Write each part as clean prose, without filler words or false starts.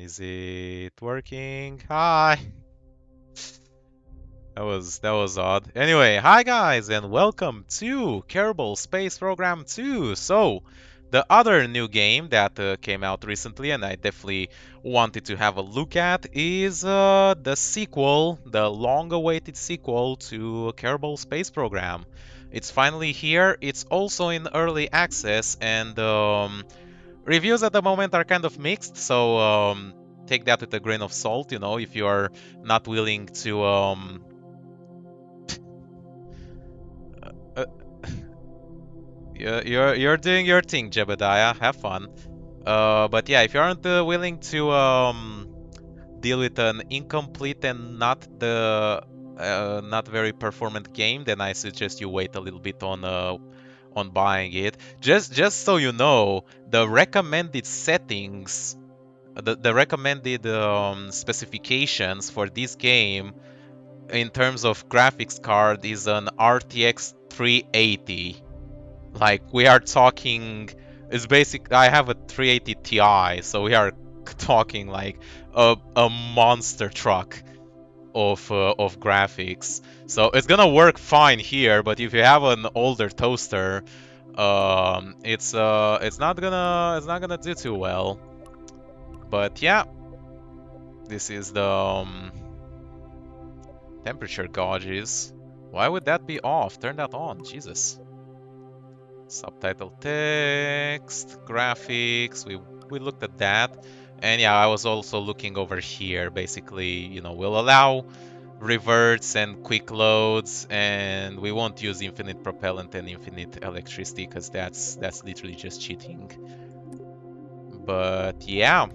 Is it working? Hi. That was odd. Anyway, hi guys and welcome to Kerbal Space Program 2. So, the other new game that came out recently and I definitely wanted to have a look at is the sequel, the long-awaited sequel to Kerbal Space Program. It's finally here. It's also in early access and reviews at the moment are kind of mixed, so take that with a grain of salt, you know, if you are not willing to uh, you're doing your thing, Jebediah. Have fun. But yeah, if you aren't willing to deal with an incomplete and not very performant game, then I suggest you wait a little bit on buying it. Just so you know, the recommended settings, the recommended specifications for this game in terms of graphics card is an RTX 380. Like we are talking, it's basic. I have a 380 Ti, so we are talking like a monster truck of graphics. So it's gonna work fine here, but if you have an older toaster, it's not gonna do too well. But yeah, this is the temperature gauges. Why would that be off? Turn that on, Jesus. Subtitle text, graphics, we looked at that. And yeah, I was also looking over here. Basically, you know, we'll allow reverts and quick loads, and we won't use infinite propellant and infinite electricity because that's literally just cheating. But yeah,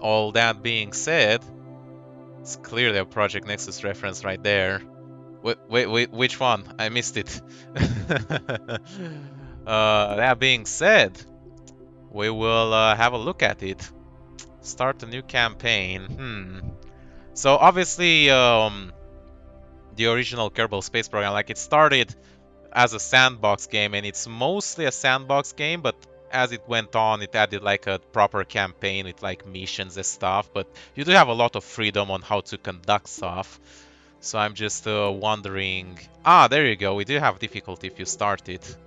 all that being said, it's clearly a Project Nexus reference right there. Wait, which one? I missed it. That being said, we will have a look at it. Start a new campaign. So obviously, the original Kerbal Space Program, like it started as a sandbox game, and it's mostly a sandbox game, but as it went on, it added like a proper campaign with like missions and stuff. But you do have a lot of freedom on how to conduct stuff. So I'm just wondering... Ah, there you go. We do have difficulty if you start it.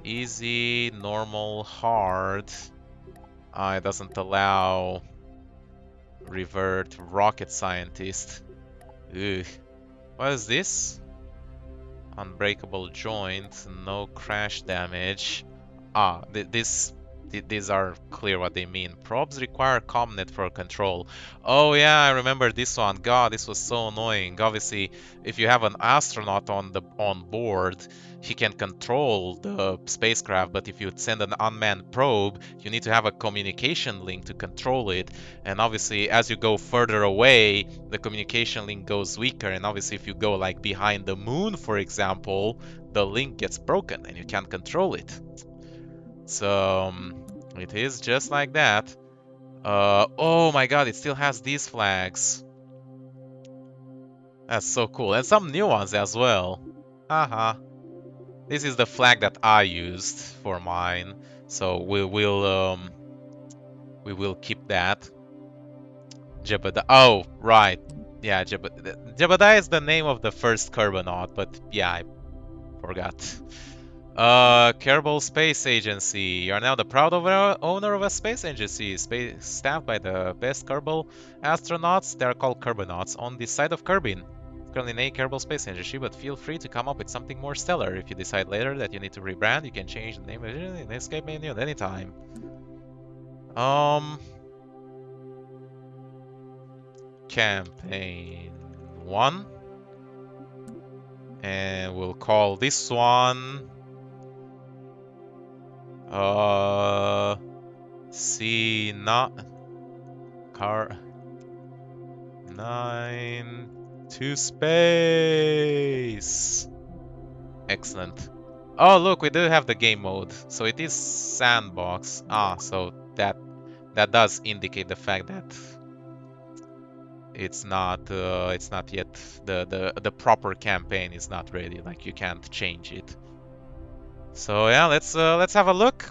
Easy, normal, hard. It doesn't allow revert rocket scientist. Ugh. What is this? Unbreakable joint, no crash damage. These are clear what they mean. Probes require ComNet for control. Oh yeah, I remember this one. God, this was so annoying. Obviously, if you have an astronaut on board, he can control the spacecraft, but if you send an unmanned probe, you need to have a communication link to control it. And obviously, as you go further away, the communication link goes weaker. And obviously, if you go like behind the moon, for example, the link gets broken and you can't control it. So it is just like that. Oh my god, it still has these flags. That's so cool. And some new ones as well. Haha. This is the flag that I used for mine. So we will keep that. Jebediah. Oh, right. Yeah, Jebediah is the name of the first Kerbonaut, but yeah, I forgot. Kerbal Space Agency. You are now the proud owner of a space agency, staffed by the best Kerbal astronauts. They are called Kerbonauts on the side of Kerbin. Currently named Kerbal Space Agency, but feel free to come up with something more stellar. If you decide later that you need to rebrand, you can change the name in the escape menu at any time. Campaign 1. And we'll call this one C not car 9 to space. Excellent. Oh look, we do have the game mode, so it is sandbox. So that does indicate the fact that it's not yet the proper campaign is not ready. Like you can't change it. So yeah, let's have a look.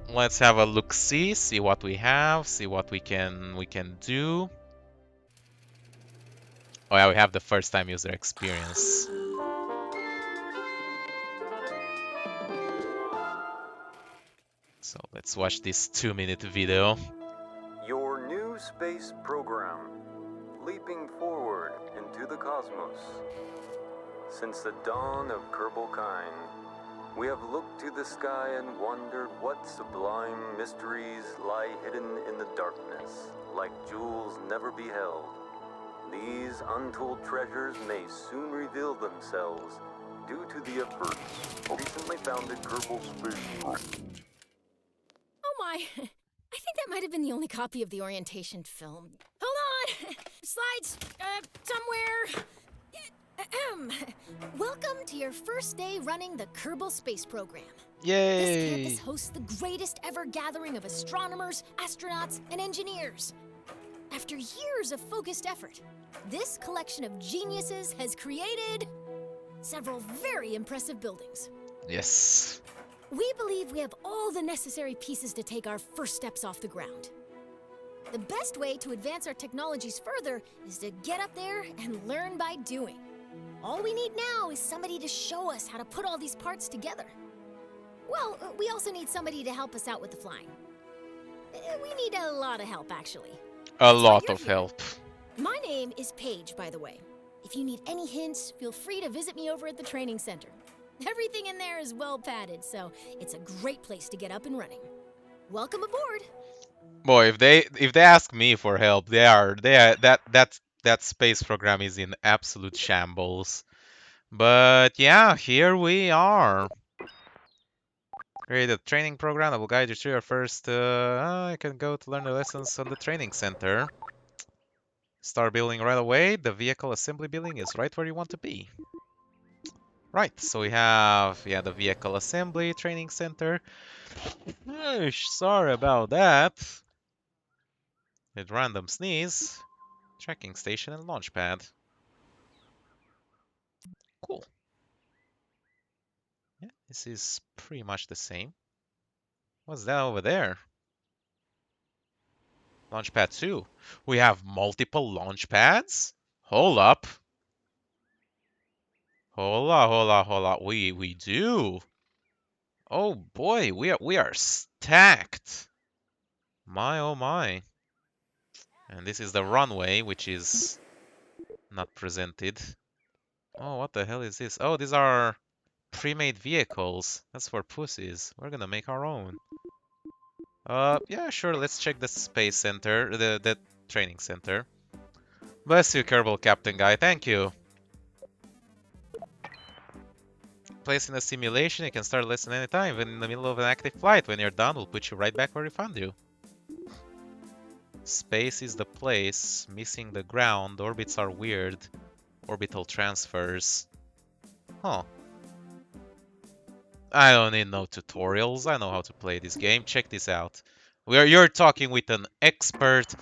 Let's have a look-see, see what we have, see what we can do. Oh yeah, we have the first time user experience. So let's watch this 2-minute video. Your new space program, leaping forward into the cosmos. Since the dawn of Kerbal kind, we have looked to the sky and wondered what sublime mysteries lie hidden in the darkness, like jewels never beheld. These untold treasures may soon reveal themselves due to the efforts recently founded Kerbal Space Program. Oh my! I think that might have been the only copy of the orientation film. Hold on! Slides, somewhere. Welcome to your first day running the Kerbal Space Program. This Yay! campus hosts the greatest ever gathering of astronomers, astronauts, and engineers. After years of focused effort, this collection of geniuses has created several very impressive buildings. Yes. We believe we have all the necessary pieces to take our first steps off the ground. The best way to advance our technologies further is to get up there and learn by doing. All we need now is somebody to show us how to put all these parts together. Well, we also need somebody to help us out with the flying. We need a lot of help, actually. A That's why lot you're of here. help. My name is Paige, by the way. If you need any hints, feel free to visit me over at the training center. Everything in there is well padded, so it's a great place to get up and running. Welcome aboard. Boy, if they ask me for help, that space program is in absolute shambles. But yeah, here we are. Create a training program that will guide you through your first. You can go to learn the lessons on the training center. Start building right away. The vehicle assembly building is right where you want to be. Right, so we have, yeah, the vehicle assembly training center. Sorry about that. With random sneeze. Tracking station and launch pad. Cool. Yeah, this is pretty much the same. What's that over there? Launchpad 2. We have multiple launch pads? Hold up. Hold up. We do. Oh boy, we are stacked. My oh my. And this is the runway, which is not presented. Oh, what the hell is this? Oh, these are pre-made vehicles. That's for pussies. We're gonna make our own. Yeah, sure, let's check the space center, the training center. Bless you, Kerbal Captain Guy, thank you. Placed in a simulation, you can start a lesson anytime, even in the middle of an active flight. When you're done, we'll put you right back where we found you. Space is the place, missing the ground, orbits are weird. Orbital transfers. Huh. I don't need no tutorials, I know how to play this game. Check this out. You're talking with an expert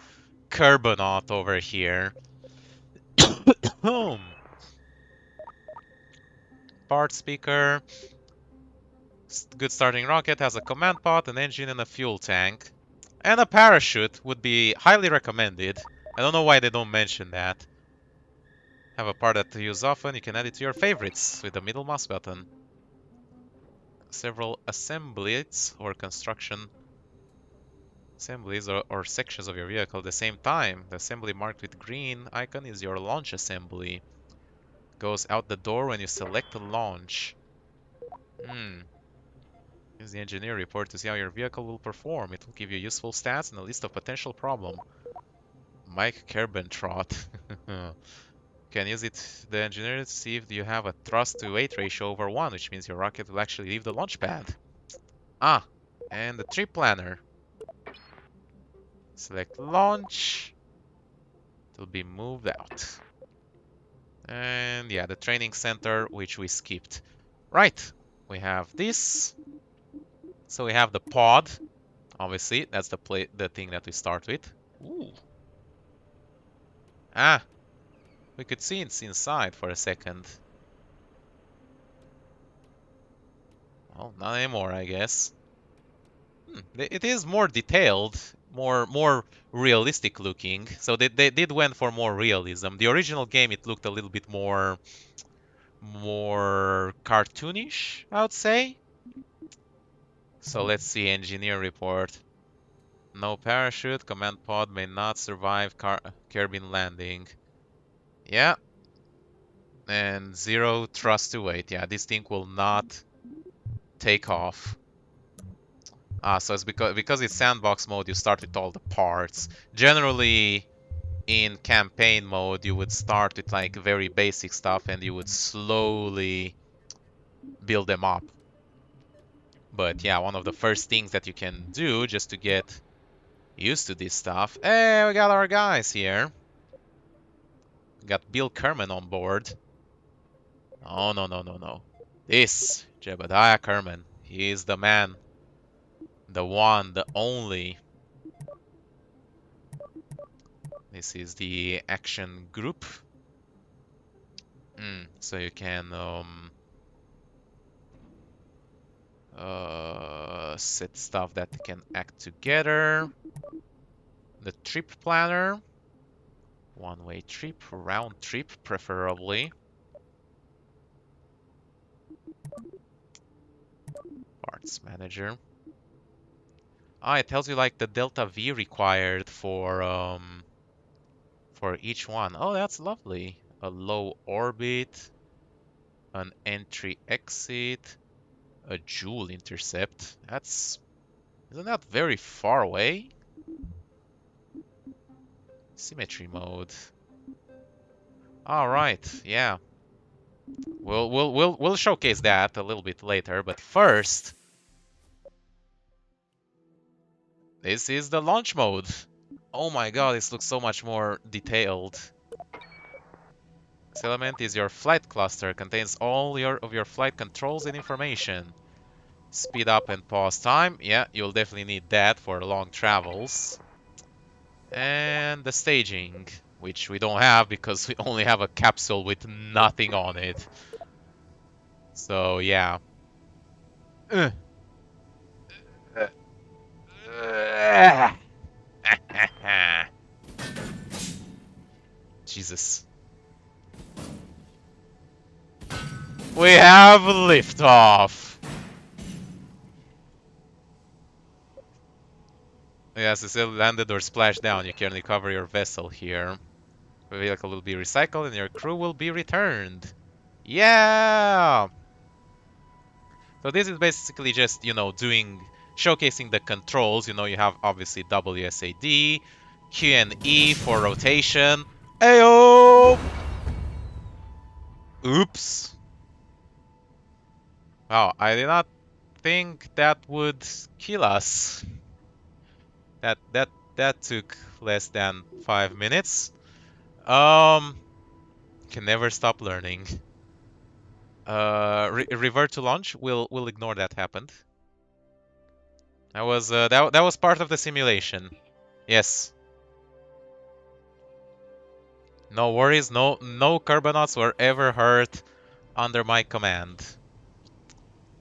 Kerbonaut over here. Part speaker. Good starting rocket, has a command pod, an engine, and a fuel tank. And a parachute would be highly recommended. I don't know why they don't mention that. Have a part that you use often, you can add it to your favorites with the middle mouse button. Several assemblies or construction assemblies or sections of your vehicle at the same time. The assembly marked with green icon is your launch assembly. Goes out the door when you select the launch. Use the engineer report to see how your vehicle will perform. It will give you useful stats and a list of potential problem. Mike Kerbentrot. Can use it, the engineer, to see if you have a thrust to weight ratio over 1, which means your rocket will actually leave the launch pad. Ah, and the trip planner. Select launch. It will be moved out. And yeah, the training center, which we skipped. Right, we have this. So we have the pod. Obviously, that's the thing that we start with. Ooh. Ah, we could see it's inside for a second. Well, not anymore, I guess. It is more detailed, more realistic looking. So they did went for more realism. The original game, it looked a little bit more cartoonish, I would say. So let's see, engineer report. No parachute, command pod may not survive Kerbin landing. Yeah, and 0 thrust to weight. Yeah, this thing will not take off. So it's because it's sandbox mode, you start with all the parts. Generally, in campaign mode, you would start with like very basic stuff and you would slowly build them up. But yeah, one of the first things that you can do just to get used to this stuff. Hey, we got our guys here. We got Bill Kerman on board. Oh, no, no, no, no. This Jebediah Kerman. He is the man. The one, the only. This is the action group. So you can set stuff that can act together. The trip planner. One-way trip, round trip preferably. Parts manager. It tells you like the delta V required for each one. Oh, that's lovely. A low orbit, an entry exit, a Joule intercept. Isn't that very far away? Symmetry mode. All right, yeah. We'll showcase that a little bit later, but first, this is the launch mode. Oh my god, this looks so much more detailed. This element is your flight cluster, contains all of your flight controls and information. Speed up and pause time. Yeah, you'll definitely need that for long travels. And the staging, which we don't have because we only have a capsule with nothing on it. So yeah. Jesus. We have liftoff. Yes, it's landed or splashed down. You can recover your vessel here. The vehicle will be recycled and your crew will be returned. Yeah! So this is basically just, showcasing the controls. You have obviously WSAD, Q and E for rotation. Ayo! Oops. Wow, I did not think that would kill us. That took less than 5 minutes. Can never stop learning. Revert to launch. We'll ignore that happened. That was part of the simulation. Yes. No worries. No Carbonauts were ever hurt under my command.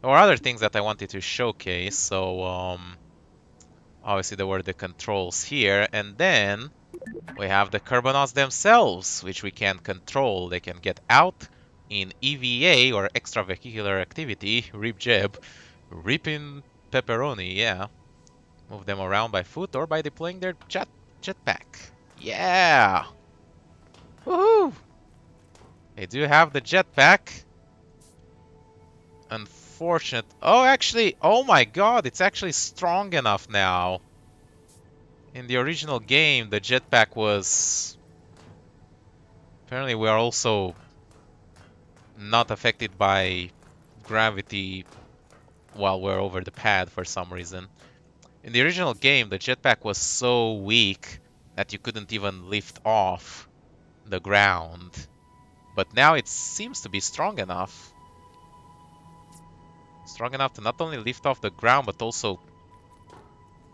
There were other things that I wanted to showcase. So obviously there were the controls here, and then we have the Carbonauts themselves, which we can control. They can get out in EVA or extravehicular activity, rip jeb, ripping pepperoni, yeah. Move them around by foot or by deploying their jetpack. Yeah! Woohoo! They do have the jetpack. Unfortunate. Oh, actually, oh my god, it's actually strong enough now. In the original game, the jetpack was... Apparently, we are also not affected by gravity while we're over the pad for some reason. In the original game, the jetpack was so weak that you couldn't even lift off the ground. But now it seems to be strong enough. Strong enough to not only lift off the ground, but also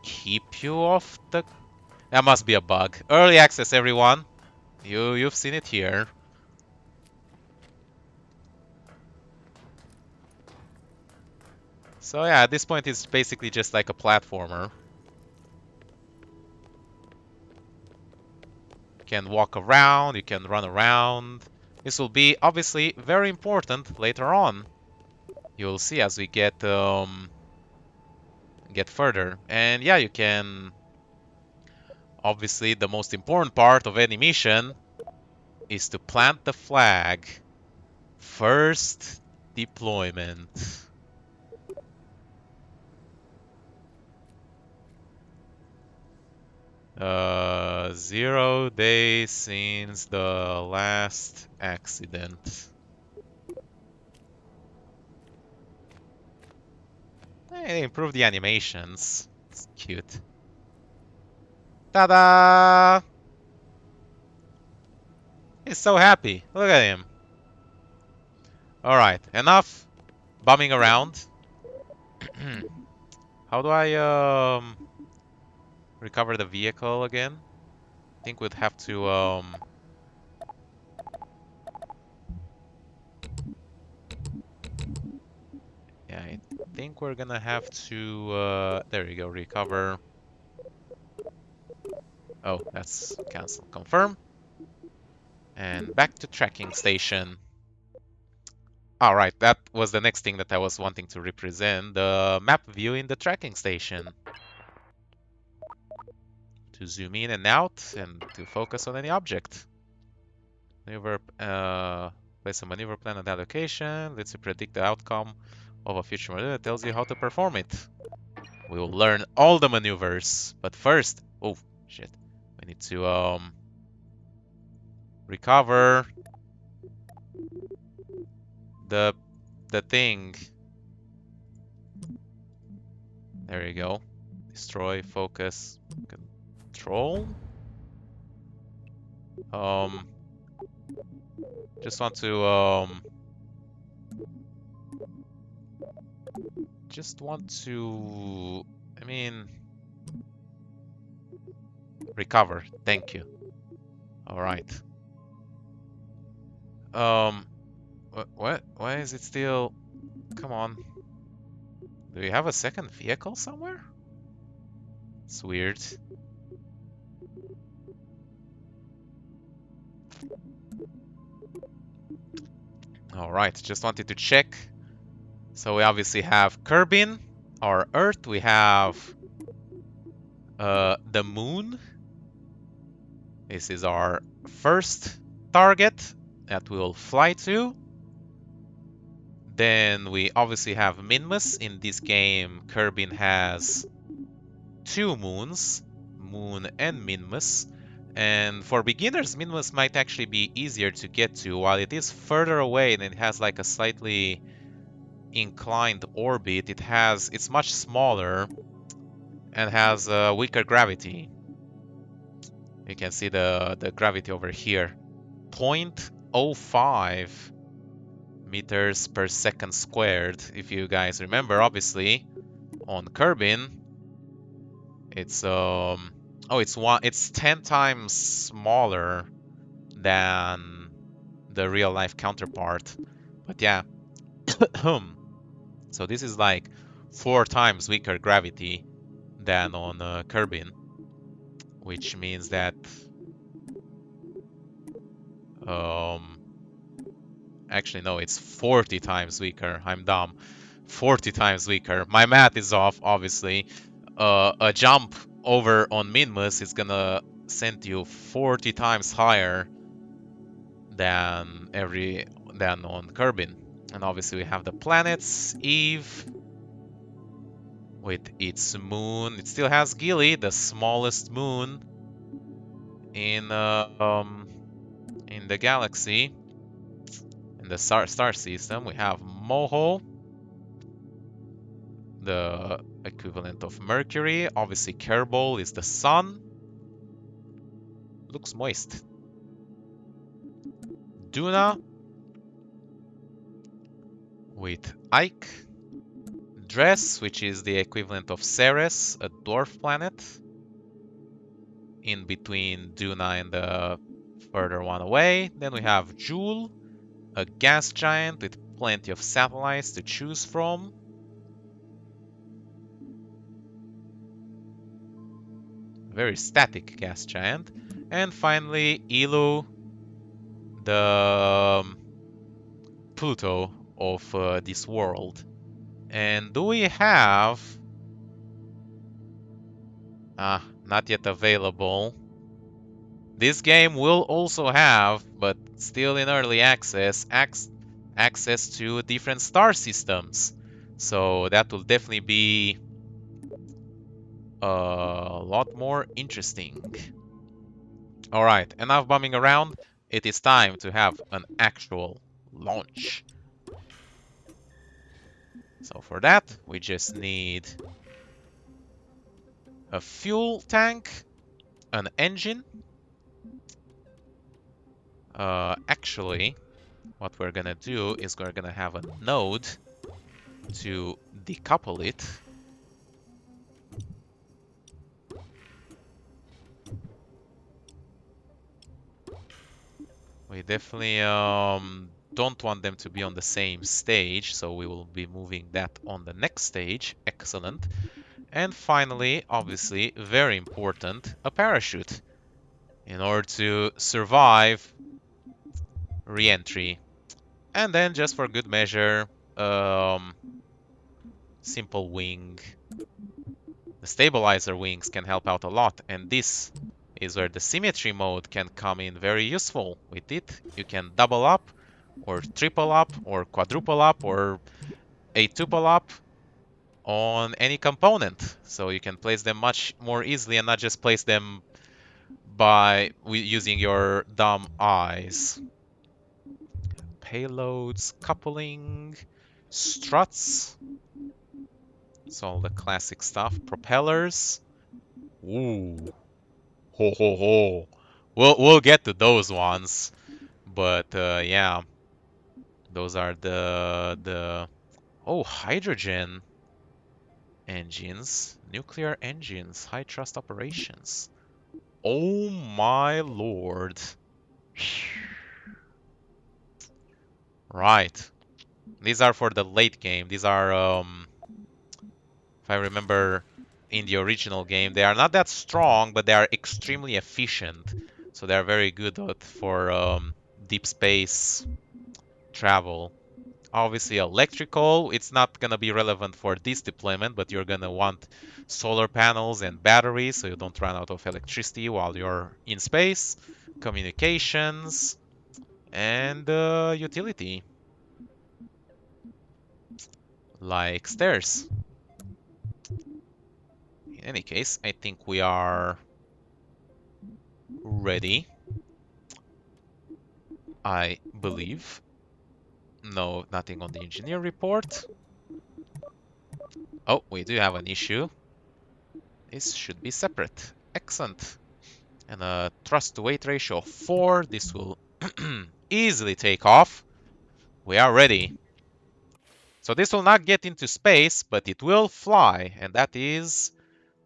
keep you off the... That must be a bug. Early access, everyone. You've seen it here. So yeah, at this point it's basically just like a platformer. You can walk around, you can run around. This will be obviously very important later on. You'll see as we get further. And yeah, you can obviously the most important part of any mission is to plant the flag. First deployment. 0 days since the last accident. They improved the animations. It's cute. Ta-da! He's so happy. Look at him. Alright, enough bumming around. How do I recover the vehicle again? I think we'd have to yeah, I think we're gonna have to there you go, recover. Oh, that's cancel. Confirm. And back to tracking station. Alright, that was the next thing that I was wanting to represent. The map view in the tracking station. To zoom in and out and to focus on any object. Maneuver, place a maneuver plan at that location. Lets you predict the outcome of a future maneuver. It tells you how to perform it. We will learn all the maneuvers, but first, oh shit, we need to recover the thing. There you go. Destroy, focus, control. Just want to I mean recover. Thank you. All right. What? Why is it still? Come on. Do we have a second vehicle somewhere? It's weird. All right. Just wanted to check. So we obviously have Kerbin, our Earth. We have the Moon. This is our first target that we'll fly to. Then we obviously have Minmus. In this game, Kerbin has 2 moons, Moon and Minmus. And for beginners, Minmus might actually be easier to get to. While it is further away and it has like a slightly inclined orbit, it's much smaller and has a weaker gravity. You can see the gravity over here. 0.05 meters per second squared. If you guys remember, obviously, on Kerbin, it's it's 10 times smaller than the real life counterpart. But yeah. So this is like 4 times weaker gravity than on Kerbin, which means that actually no, it's 40 times weaker. I'm dumb. 40 times weaker. My math is off, obviously. A jump over on Minmus is gonna send you 40 times higher than on Kerbin. And obviously we have the planets, Eve, with its moon. It still has Gilly, the smallest moon in the galaxy, in the star system. We have Moho, the equivalent of Mercury. Obviously Kerbal is the sun. Looks moist. Duna with Ike. Dress, which is the equivalent of Ceres, a dwarf planet, in between Duna and the further one away. Then we have Jewel, a gas giant with plenty of satellites to choose from. very static gas giant. And finally, Ilu, the Pluto of this world. And do we have... not yet available. This game will also have, but still in early access, access to different star systems. So that will definitely be a lot more interesting. Alright, enough bumming around. It is time to have an actual launch. So for that, we just need a fuel tank, an engine. Actually, what we're gonna do is we're gonna have a node to decouple it. We definitely don't want them to be on the same stage, so we will be moving that on the next stage. Excellent. And finally, obviously, very important, a parachute in order to survive re-entry. And then, just for good measure, simple wing. The stabilizer wings can help out a lot, and this is where the symmetry mode can come in very useful. With it, you can double up, or triple up, or quadruple up, or tuple up on any component. So you can place them much more easily and not just place them by using your dumb eyes. Payloads, coupling, struts. It's all the classic stuff. Propellers. Ooh. Ho ho ho. We'll get to those ones. But yeah. Those are the oh, hydrogen engines, nuclear engines, high thrust operations. Oh my lord. Right. These are for the late game. These are if I remember in the original game, they are not that strong, but they are extremely efficient. So they are very good for deep space travel. Obviously electrical, it's not going to be relevant for this deployment, but you're going to want solar panels and batteries so you don't run out of electricity while you're in space. Communications and utility, like stairs. In any case, I think we are ready. I believe. No, nothing on the engineer report. Oh, we do have an issue. This should be separate. Excellent. And a thrust to weight ratio of 4. This will easily take off. We are ready. So this will not get into space, but it will fly. And that is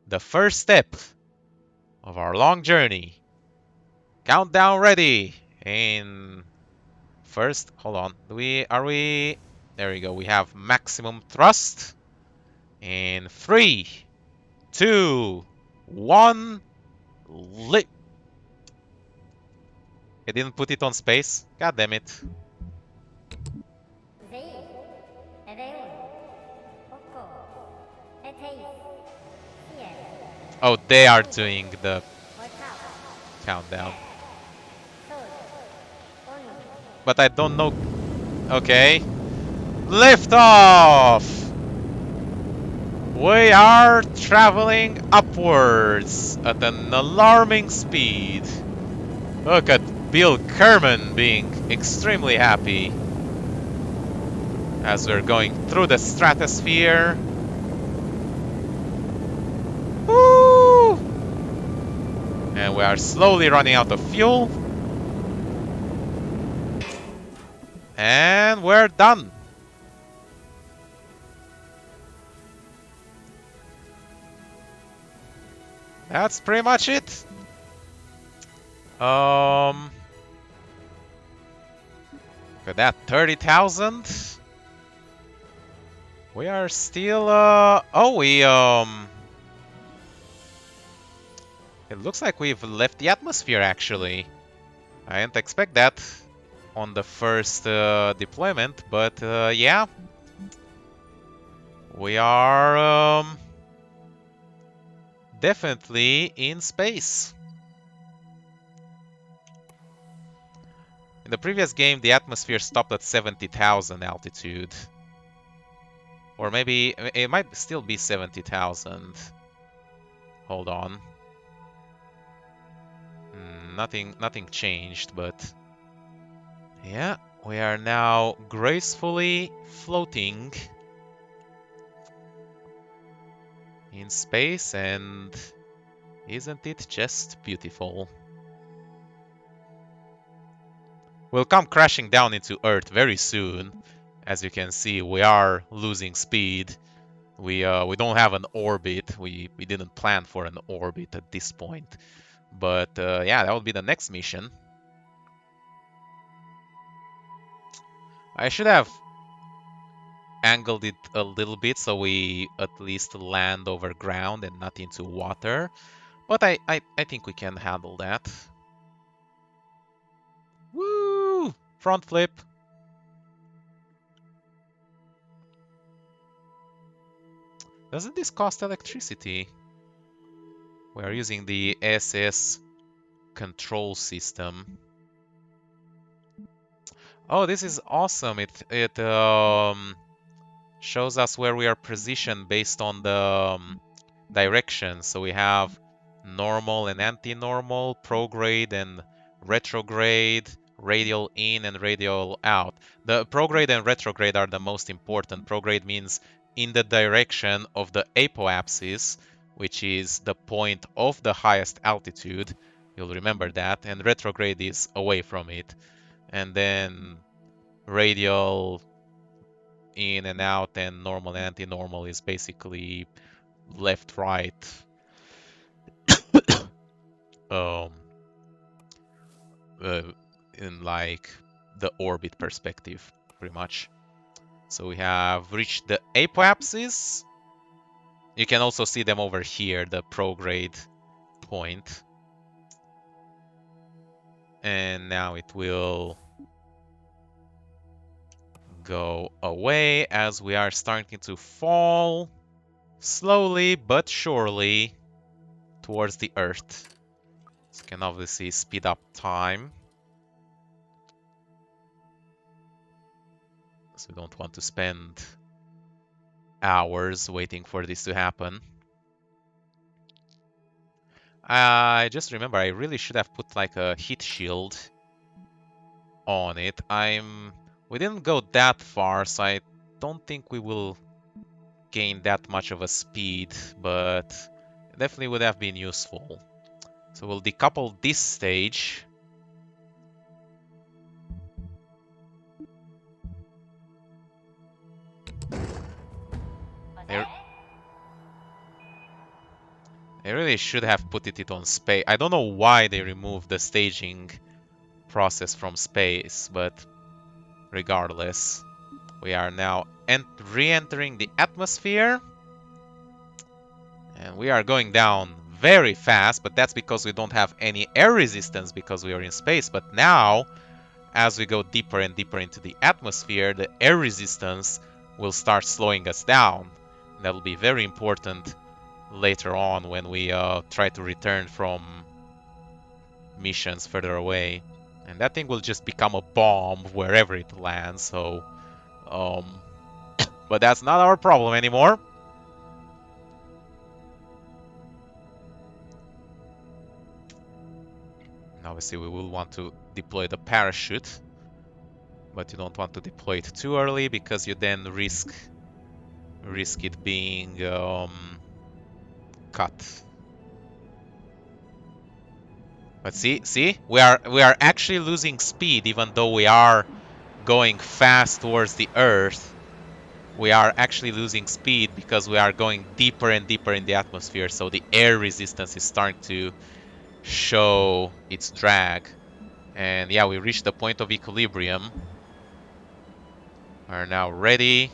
the first step of our long journey. Countdown ready. In first, hold on. Are we? There we go. We have maximum thrust. In 3, 2, 1, lit. I didn't put it on space. God damn it. Oh, they are doing the countdown. But I don't know. Okay. Lift off! We are traveling upwards at an alarming speed. Look at Bill Kerman being extremely happy as we're going through the stratosphere. Woo! And we are slowly running out of fuel. And we're done. That's pretty much it. Look at that, 30,000. We are still, It looks like we've left the atmosphere, actually. I didn't expect that on the first deployment, but yeah. We are definitely in space. In the previous game, the atmosphere stopped at 70,000 altitude. Or maybe it might still be 70,000. Hold on. Nothing changed, but yeah, we are now gracefully floating in space, and isn't it just beautiful? We'll come crashing down into Earth very soon. As you can see, we are losing speed. We don't have an orbit. We didn't plan for an orbit at this point. But yeah, that would be the next mission. I should have angled it a little bit so we at least land over ground and not into water. But I think we can handle that. Woo! Front flip. Doesn't this cost electricity? We are using the SS control system. Oh, this is awesome. It shows us where we are positioned based on the direction. So we have normal and anti-normal, prograde and retrograde, radial in and radial out. The prograde and retrograde are the most important. Prograde means in the direction of the apoapsis, which is the point of the highest altitude. You'll remember that. And retrograde is away from it. And then radial in and out, and normal and anti-normal is basically left, right, um, uh, in like the orbit perspective, pretty much. So we have reached the apoapsis. You can also see them over here, the prograde point. And now it will go away as we are starting to fall slowly but surely towards the Earth. So you can obviously speed up time. So we don't want to spend hours waiting for this to happen. I just remember I really should have put like a heat shield on it. We didn't go that far, so I don't think we will gain that much of a speed, but it definitely would have been useful. So we'll decouple this stage. They really should have put it on space. I don't know why they removed the staging process from space, but regardless, we are now re-entering the atmosphere. And we are going down very fast, but that's because we don't have any air resistance because we are in space. But now, as we go deeper and deeper into the atmosphere, the air resistance will start slowing us down. And that'll be very important later on when we try to return from missions further away. And that thing will just become a bomb wherever it lands, so... but that's not our problem anymore. And obviously we will want to deploy the parachute, but you don't want to deploy it too early because you then risk it being cut. But see, we are actually losing speed even though we are going fast towards the Earth. We are actually losing speed because we are going deeper and deeper in the atmosphere, so the air resistance is starting to show its drag. And yeah, we reached the point of equilibrium. We are now ready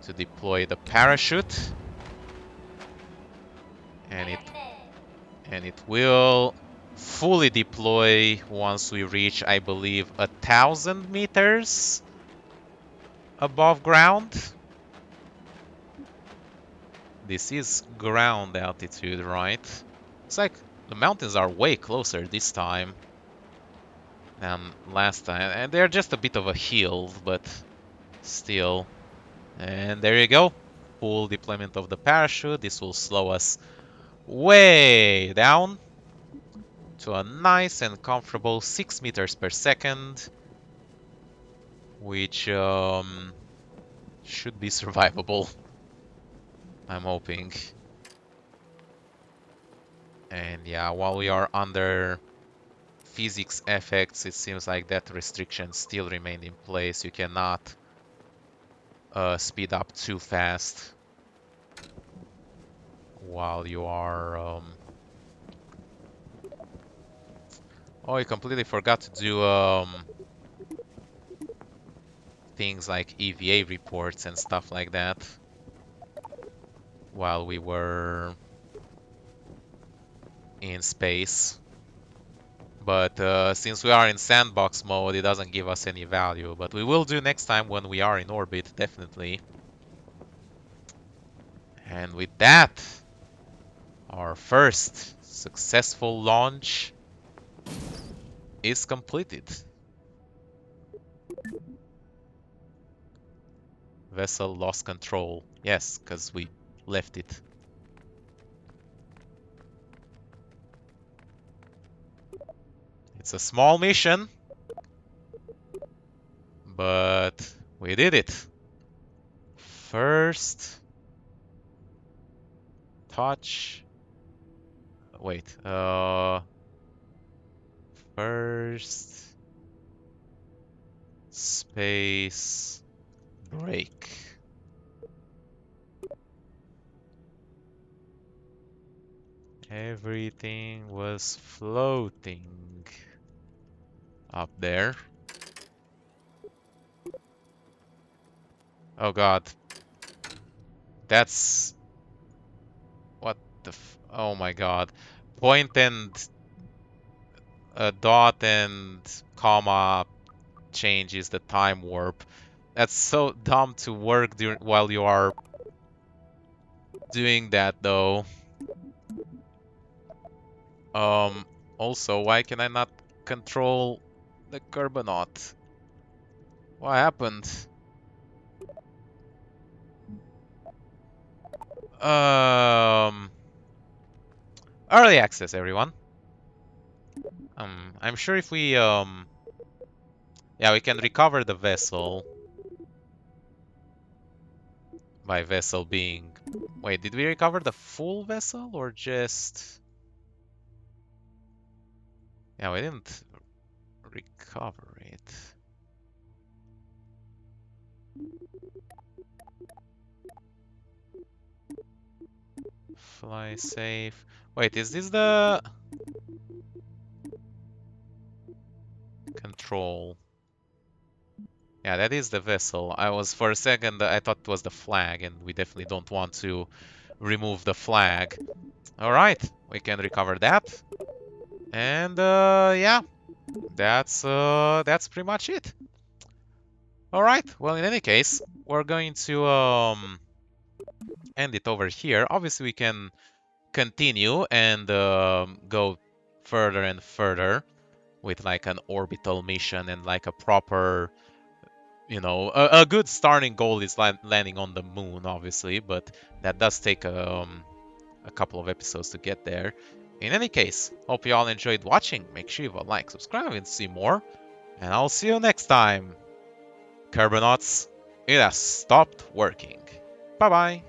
to deploy the parachute. And And it will fully deploy once we reach, I believe, 1,000 meters above ground. This is ground altitude, right? It's like the mountains are way closer this time than last time. And they're just a bit of a hill, but still. And there you go. Full deployment of the parachute. This will slow us way down to a nice and comfortable 6 meters per second, which should be survivable, I'm hoping. And yeah, while we are under physics effects, it seems like that restrictions still remain in place. You cannot speed up too fast while you are... Oh, I completely forgot to do things like EVA reports and stuff like that while we were in space. But since we are in sandbox mode, it doesn't give us any value. But we will do next time when we are in orbit, definitely. And with that, our first successful launch is completed. Vessel lost control. Yes, because we left it. It's a small mission, but we did it. First touch. Wait. First space break. Everything was floating up there. Oh god. That's... What the oh my god. Point and dot and comma changes the time warp. That's so dumb to work while you are doing that though. Also, why can I not control the Kerbonaut? What happened? Early access, everyone. I'm sure if we yeah, we can recover the vessel by vessel being... Wait, did we recover the full vessel or just... Yeah, we didn't recover it. Fly safe. Wait, is this the... Control. Yeah, that is the vessel. I was, for a second, I thought it was the flag, and we definitely don't want to remove the flag. Alright, we can recover that. And, yeah, that's pretty much it. Alright, well, in any case, we're going to end it over here. Obviously, we can continue and go further and further with like an orbital mission and like a proper, you know, a good starting goal is landing on the moon, obviously, but that does take a couple of episodes to get there. In any case, hope you all enjoyed watching. Make sure you like, subscribe, and see more. And I'll see you next time. Kerbonauts, it has stopped working. Bye-bye.